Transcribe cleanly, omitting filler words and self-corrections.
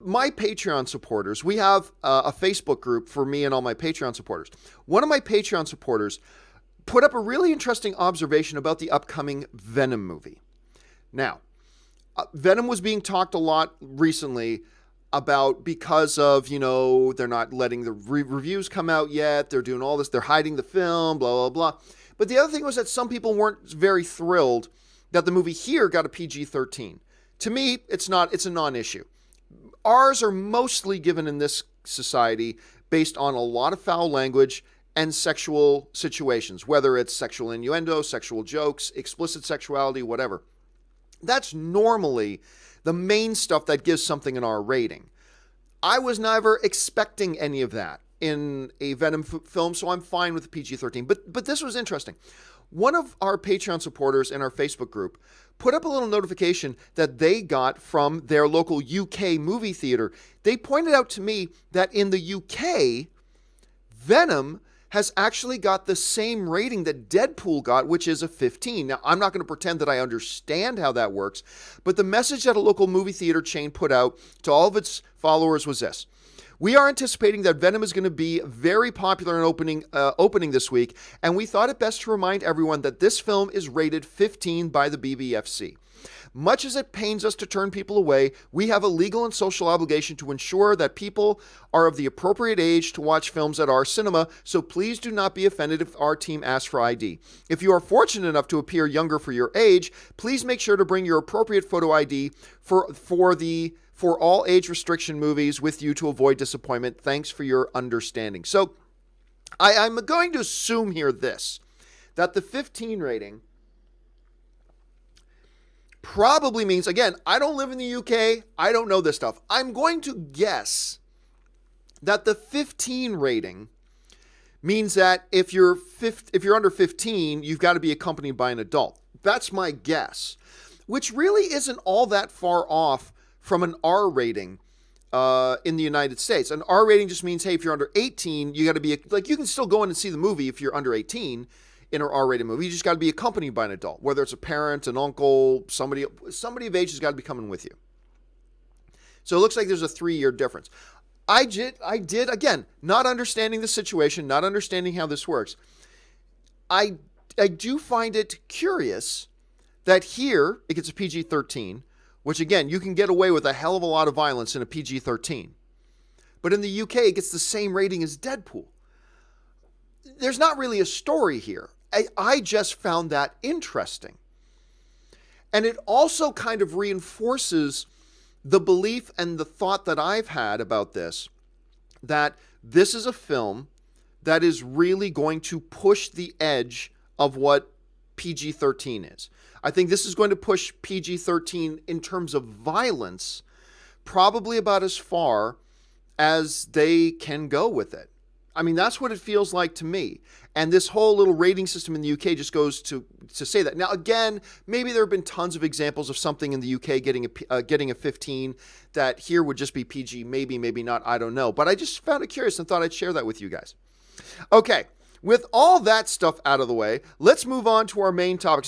My Patreon supporters, we have a Facebook group for me and all my Patreon supporters. One of my Patreon supporters put up a really interesting observation about the upcoming Venom movie. Now, Venom was being talked a lot recently about because of, they're not letting the reviews come out yet. They're doing all this. They're hiding the film, blah, blah, blah. But the other thing was that some people weren't very thrilled that the movie here got a PG-13. To me, it's a non-issue. R's are mostly given in this society based on a lot of foul language and sexual situations, whether it's sexual innuendo, sexual jokes, explicit sexuality, whatever. That's normally the main stuff that gives something an R rating. I was never expecting any of that in a Venom film, so I'm fine with the PG-13. But this was interesting. One of our Patreon supporters in our Facebook group put up a little notification that they got from their local UK movie theater. They pointed out to me that in the UK, Venom has actually got the same rating that Deadpool got, which is a 15. Now, I'm not going to pretend that I understand how that works, but the message that a local movie theater chain put out to all of its followers was this: we are anticipating that Venom is going to be very popular in opening this week, and we thought it best to remind everyone that this film is rated 15 by the BBFC. Much as it pains us to turn people away, we have a legal and social obligation to ensure that people are of the appropriate age to watch films at our cinema, so please do not be offended if our team asks for ID. If you are fortunate enough to appear younger for your age, please make sure to bring your appropriate photo ID for all age restriction movies with you to avoid disappointment. Thanks for your understanding. So I'm going to assume here that the 15 rating probably means, again, I don't live in the UK. I don't know this stuff. I'm going to guess that the 15 rating means that if you're under 15, you've got to be accompanied by an adult. That's my guess, which really isn't all that far off from an R rating in the United States. An R rating just means, hey, if you're under 18, you got to be, you can still go in and see the movie if you're under 18 in an R-rated movie. You just got to be accompanied by an adult, whether it's a parent, an uncle, somebody of age has got to be coming with you. So it looks like there's a 3-year difference. I did, again, not understanding the situation, not understanding how this works. I do find it curious that here it gets a PG-13, which, again, you can get away with a hell of a lot of violence in a PG-13. But in the UK, it gets the same rating as Deadpool. There's not really a story here. I just found that interesting. And it also kind of reinforces the belief and the thought that I've had about this, that this is a film that is really going to push the edge of what PG-13 is. I think this is going to push PG-13 in terms of violence probably about as far as they can go with it. I mean, that's what it feels like to me. And this whole little rating system in the UK just goes to say that. Now, again, maybe there have been tons of examples of something in the UK getting a 15 that here would just be PG. Maybe, maybe not. I don't know. But I just found it curious and thought I'd share that with you guys. Okay, with all that stuff out of the way, let's move on to our main topics.